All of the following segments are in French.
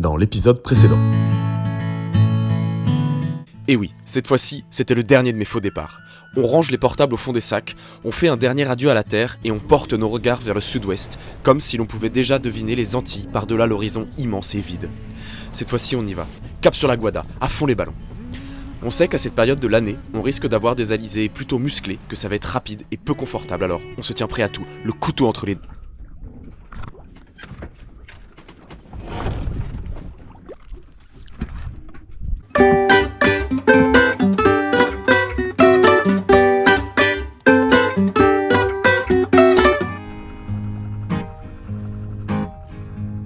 dans l'épisode précédent. Et oui, cette fois-ci, c'était le dernier de mes faux départs. On range les portables au fond des sacs, on fait un dernier adieu à la Terre et on porte nos regards vers le sud-ouest, comme si l'on pouvait déjà deviner les Antilles par-delà l'horizon immense et vide. Cette fois-ci, on y va. Cap sur la Guada, à fond les ballons. On sait qu'à cette période de l'année, on risque d'avoir des alizés plutôt musclés, que ça va être rapide et peu confortable, alors on se tient prêt à tout, le couteau entre les dents.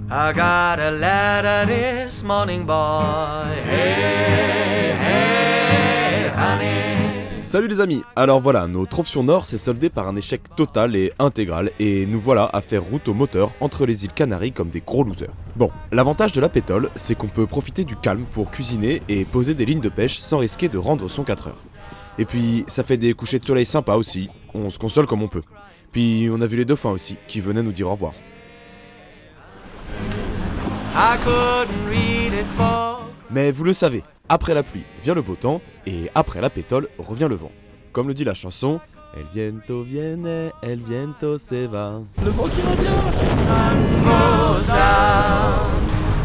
I got a letter this morning, boy. Hey, hey, honey. Salut les amis, alors voilà, notre option nord s'est soldée par un échec total et intégral et nous voilà à faire route au moteur entre les îles Canaries comme des gros losers. Bon, l'avantage de la pétole, c'est qu'on peut profiter du calme pour cuisiner et poser des lignes de pêche sans risquer de rendre son 4 heures. Et puis ça fait des couchers de soleil sympas aussi, on se console comme on peut. Puis on a vu les dauphins aussi, qui venaient nous dire au revoir. I couldn't read it for. Mais vous le savez, après la pluie vient le beau temps, et après la pétole revient le vent. Comme le dit la chanson, El viento viene, el viento se va. Le vent qui revient. Sun goes down.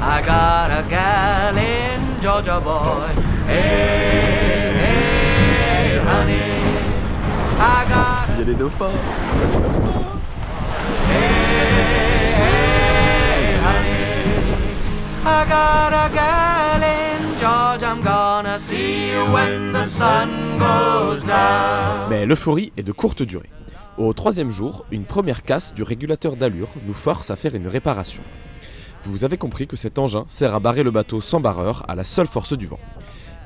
I got a gal in Georgia, boy. Hey, hey, honey. I got. Il y a des dauphins. Hey, hey, honey. I got a gal in Georgia. I'm gonna see you when the sun goes down. Mais l'euphorie est de courte durée. Au 3e jour, une première casse du régulateur d'allure nous force à faire une réparation. Vous avez compris que cet engin sert à barrer le bateau sans barreur à la seule force du vent.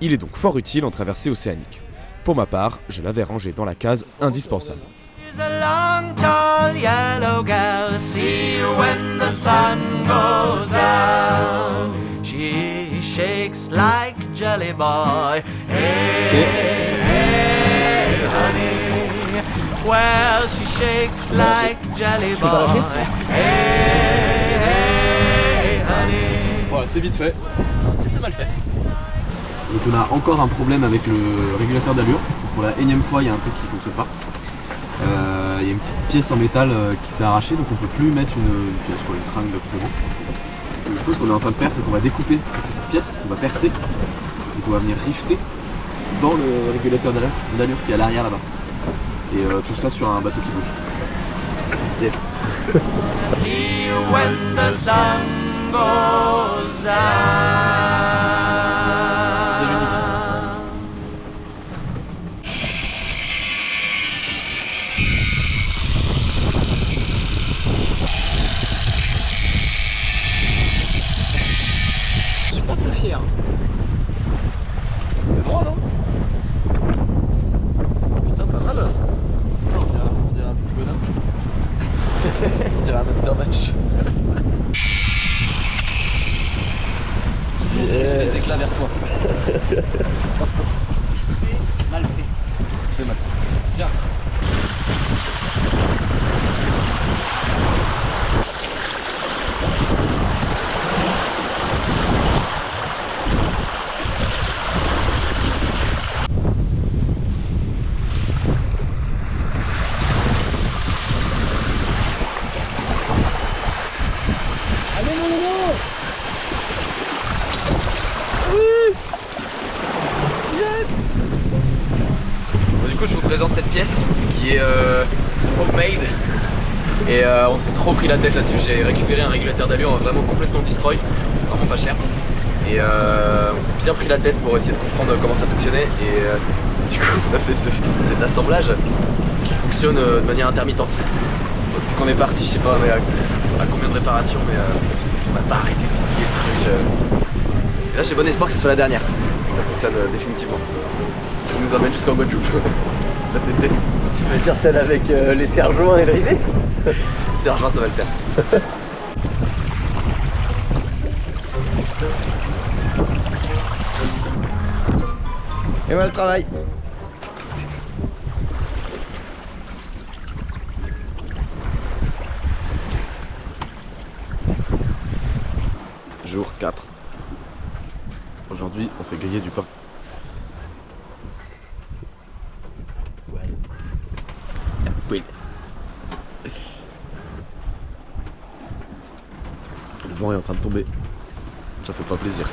Il est donc fort utile en traversée océanique. Pour ma part, je l'avais rangé dans la case indispensable. She's a long, tall, yellow gal. See you when the sun goes down. She shakes like jelly boy. Hey, hey, honey. Well, she shakes like jelly boy. Hey, hey, honey. Voilà, c'est vite fait. C'est mal fait. Donc on a encore un problème avec le régulateur d'allure. Pour la énième fois, il y a un truc qui ne fonctionne pas. Il y a une petite pièce en métal qui s'est arrachée, donc on peut plus mettre une tringle de courant. Du coup, ce qu'on est en train de faire, c'est qu'on va découper cette petite pièce, qu'on va percer, et qu'on va venir rifter dans le régulateur d'allure qui est à l'arrière là-bas. Et tout ça sur un bateau qui bouge. Yes. See you when the sun goes down. Je suis pas très fier. C'est droit, non? Putain, pas mal. On dirait un petit bonhomme. On dirait un master match. Toujours j'ai les éclats vers soi. Mal fait. Tu fais mal. Tiens. Du coup je vous présente cette pièce qui est homemade et on s'est trop pris la tête là-dessus. J'ai récupéré un régulateur d'allure vraiment complètement destroy, vraiment pas cher, et on s'est bien pris la tête pour essayer de comprendre comment ça fonctionnait, et du coup on a fait cet assemblage qui fonctionne de manière intermittente. Depuis qu'on est parti, je sais pas à combien de réparations, mais on va pas arrêter de bidouiller le truc. Et là j'ai bon espoir que ce soit la dernière, ça fonctionne définitivement. Ça nous emmène jusqu'en Guadeloupe. Là c'est tête. Tu veux dire celle avec les serre-joints et le rivet? Sergent, ça va le faire. Et voilà le travail. Jour 4. Aujourd'hui, on fait griller du pain. Oui. Le vent est en train de tomber. Ça fait pas plaisir.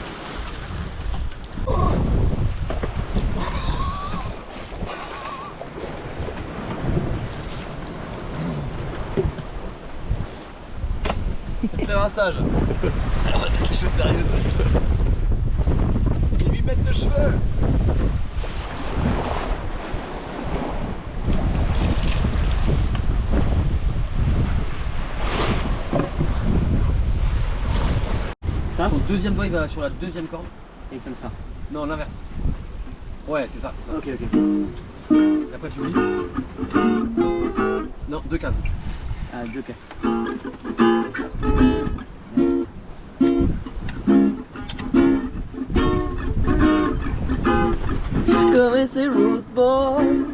Très rinçage. Alors attaque les choses sérieuses. 8 mètres de cheveux. Ça Ton deuxième doigt il va sur la deuxième corde. et comme ça. Non, l'inverse. Ouais, c'est ça, c'est ça. Ok. Et après tu glisses. Non, 2 cases. Ah, Joker. Comme c'est root boy.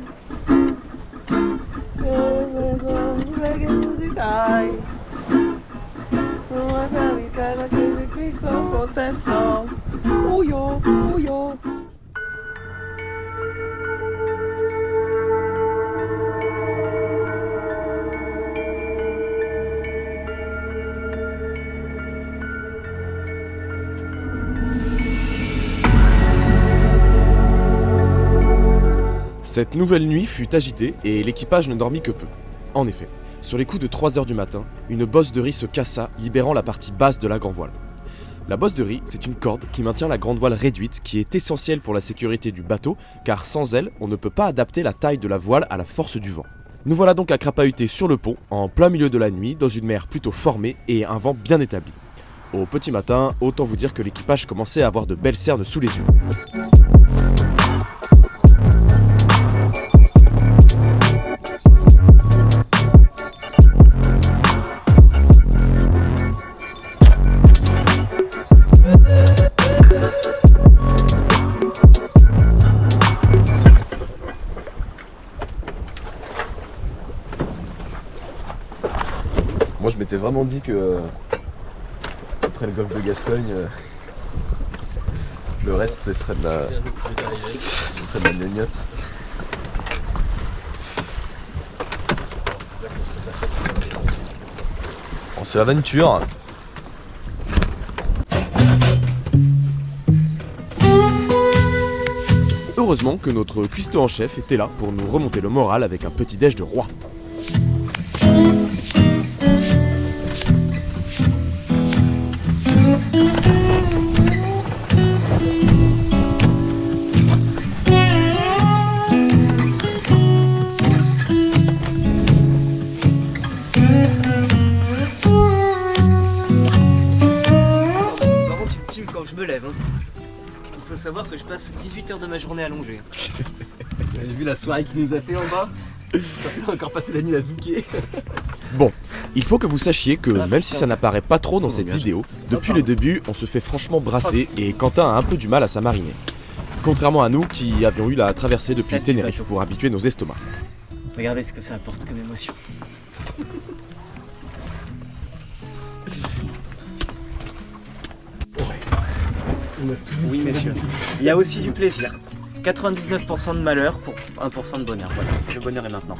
Cette nouvelle nuit fut agitée et l'équipage ne dormit que peu. En effet, sur les coups de 3 h du matin, une bosse de riz se cassa, libérant la partie basse de la grand voile. La bosse de riz, c'est une corde qui maintient la grande voile réduite, qui est essentielle pour la sécurité du bateau, car sans elle, on ne peut pas adapter la taille de la voile à la force du vent. Nous voilà donc à crapahuter sur le pont, en plein milieu de la nuit, dans une mer plutôt formée et un vent bien établi. Au petit matin, autant vous dire que l'équipage commençait à avoir de belles cernes sous les yeux. Moi je m'étais vraiment dit que après le golfe de Gascogne, le reste ce serait de la gnognotte. On se l'aventure. Heureusement que notre cuistot en chef était là pour nous remonter le moral avec un petit déj de roi. C'est marrant que tu me filmes quand je me lève. Il faut savoir que je passe 18 heures de ma journée allongée. Vous avez vu la soirée qu'il nous a fait en bas? On a encore passé la nuit à zouker. Bon, il faut que vous sachiez que même si ça n'apparaît pas trop dans cette vidéo, depuis le début on se fait franchement brasser et Quentin a un peu du mal à s'amariner. Contrairement à nous qui avions eu la traversée depuis Tenerife pour habituer nos estomacs. Regardez ce que ça apporte comme émotion. Oui messieurs, il y a aussi du plaisir. 99% de malheur pour 1% de bonheur. Voilà, le bonheur est maintenant.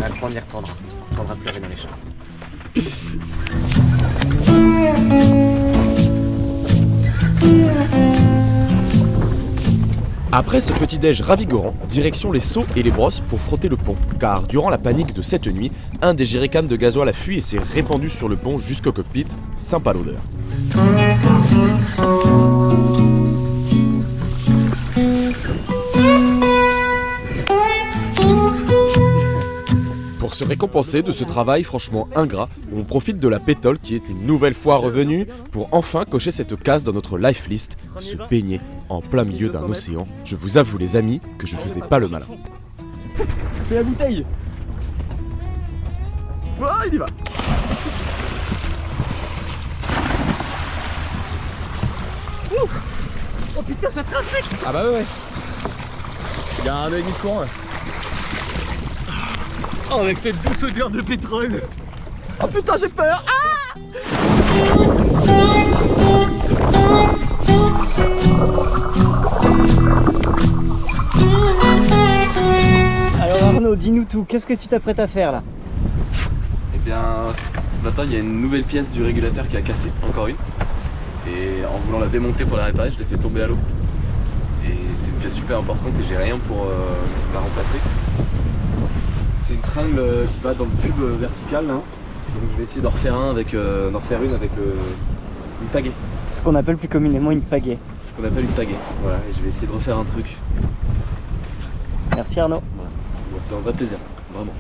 Après on y retournera. On retournera pleurer dans les champs. Après ce petit déj ravigorant, direction les seaux et les brosses pour frotter le pont, car durant la panique de cette nuit, un des jerrycans de gasoil a fui et s'est répandu sur le pont jusqu'au cockpit, sympa l'odeur. Pour se récompenser de ce travail franchement ingrat, on profite de la pétole qui est une nouvelle fois revenue pour enfin cocher cette case dans notre life list, se baigner en plein milieu d'un océan. Je vous avoue les amis que je faisais pas le malin. Fais la bouteille. Oh, il y va. Oh putain, ça trace mec. Ah bah ouais. Il y a 1,5 de courant là. Oh avec cette douce odeur de pétrole. Oh putain j'ai peur. Ah tout. Qu'est-ce que tu t'apprêtes à faire là? Eh bien, ce matin, il y a une nouvelle pièce du régulateur qui a cassé, encore une. Et en voulant la démonter pour la réparer, je l'ai fait tomber à l'eau. Et c'est une pièce super importante et j'ai rien pour la remplacer. C'est une tringle qui va dans le tube vertical là. Donc je vais essayer d'en refaire une avec une pagaie. Ce qu'on appelle plus communément une pagaie. C'est ce qu'on appelle une pagaie. Voilà, et je vais essayer de refaire un truc. Merci Arnaud. Voilà. Bon, c'est un vrai plaisir, vraiment.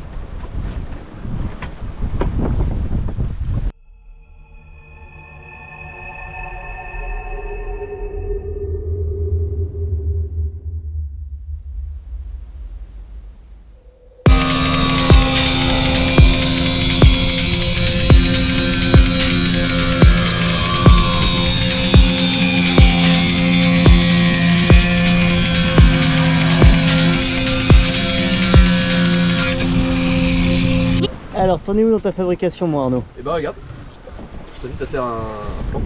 Alors, t'en es où dans ta fabrication, moi Arnaud? Et bah regarde, je t'invite à faire un plan.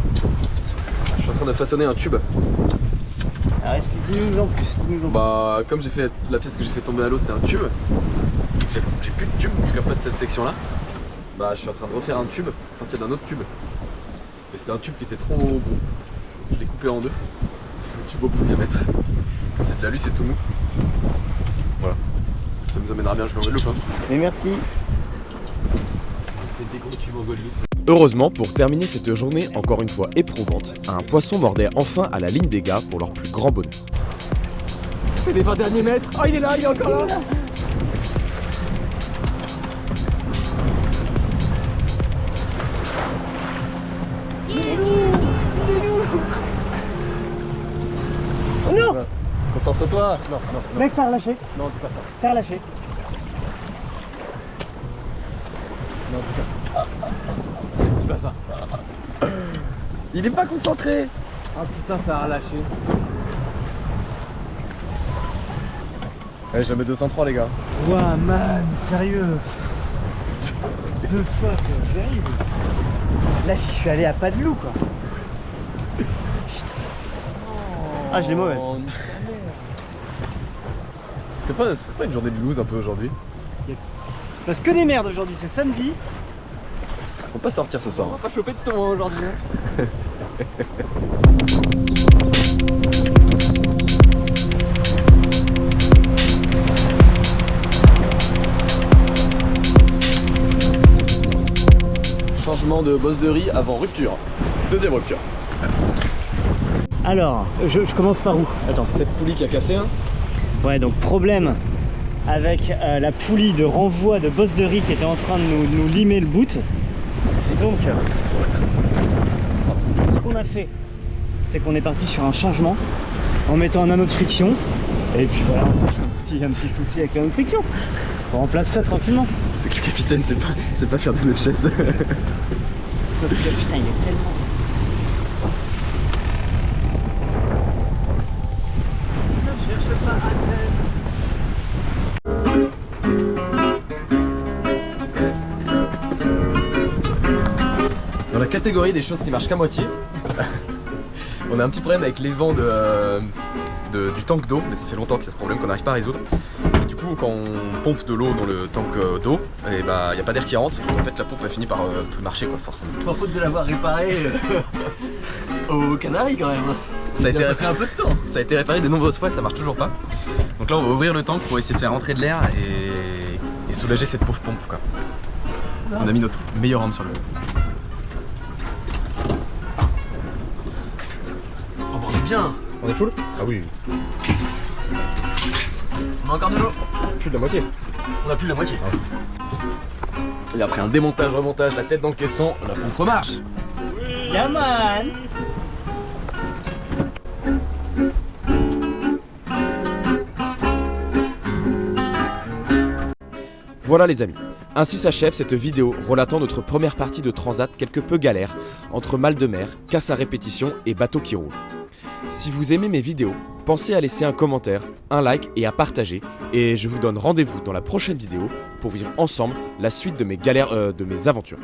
Je suis en train de façonner un tube. Alors, explique, dis-nous en plus, Bah comme j'ai fait la pièce que j'ai fait tomber à l'eau, c'est un tube. J'ai plus de tube, parce qu'il n'y a pas de cette section là. Bah je suis en train de refaire un tube à partir d'un autre tube. Et c'était un tube qui était trop gros. Je l'ai coupé en deux. C'est un tube au bout de diamètre. Quand c'est de l'alu, c'est tout mou. Voilà. Ça nous amènera bien jusqu'en Guadeloupe. Hein. Mais merci. Des gros tubes en Guadeloupe. Heureusement, pour terminer cette journée encore une fois éprouvante, un poisson mordait enfin à la ligne des gars pour leur plus grand bonheur. C'est les 20 derniers mètres. Oh, il est là, il est encore là. Non! Concentre-toi. Non, non, non. Mec, ça a relâché. Non, dis pas ça. Ça a relâché. Non, dis pas ça. Dis pas ça. Il est pas concentré. Ah putain, ça a relâché. Ouais, je mets 203 les gars. Ouah, man, sérieux. Deux fois, c'est terrible. Là, j'y suis allé à pas de loup, quoi. Putain. Ah, je l'ai mauvaise. Oh, nique sa mère. C'est pas une journée de loose un peu aujourd'hui. Parce que des merdes aujourd'hui, c'est samedi. On peut pas sortir ce soir. On va pas choper de ton aujourd'hui. Hein. Changement de bosse de riz avant rupture. Deuxième rupture. Alors, je commence par où? Attends. C'est cette poulie qui a cassé hein. Ouais, donc problème avec la poulie de renvoi de bosse de riz qui était en train de nous limer le bout. Donc, ce qu'on a fait, c'est qu'on est parti sur un changement en mettant un anneau de friction. Et puis voilà, un petit souci avec l'anneau de friction. On remplace ça tranquillement. C'est que le capitaine c'est pas faire de notre chaise. Sauf que putain, il est tellement... Ne cherche pas à test. Dans la catégorie des choses qui marchent qu'à moitié, on a un petit problème avec les vents du tank d'eau, mais ça fait longtemps qu'il y a ce problème qu'on n'arrive pas à résoudre. Et du coup, quand on pompe de l'eau dans le tank d'eau, et bah il n'y a pas d'air qui rentre, donc en fait la pompe a fini par plus marcher quoi, forcément. C'est pas faute de l'avoir réparé aux Canaries quand même. Ça a été passé un peu de temps. Ça a été réparé de nombreuses fois et ça marche toujours pas. Donc là on va ouvrir le tank pour essayer de faire rentrer de l'air et soulager cette pauvre pompe quoi. On a mis notre meilleure arme sur le... Oh bon, on est bien. On est full? Ah oui. On a encore de l'eau. Plus de la moitié. On a plus la moitié. Et après un démontage, remontage, la tête dans le caisson, la pompe remarche. Yeah man. Voilà les amis, ainsi s'achève cette vidéo relatant notre première partie de transat quelque peu galère, entre mal de mer, casse à répétition et bateau qui roule. Si vous aimez mes vidéos, pensez à laisser un commentaire, un like et à partager, et je vous donne rendez-vous dans la prochaine vidéo pour vivre ensemble la suite de mes galères, de mes aventures.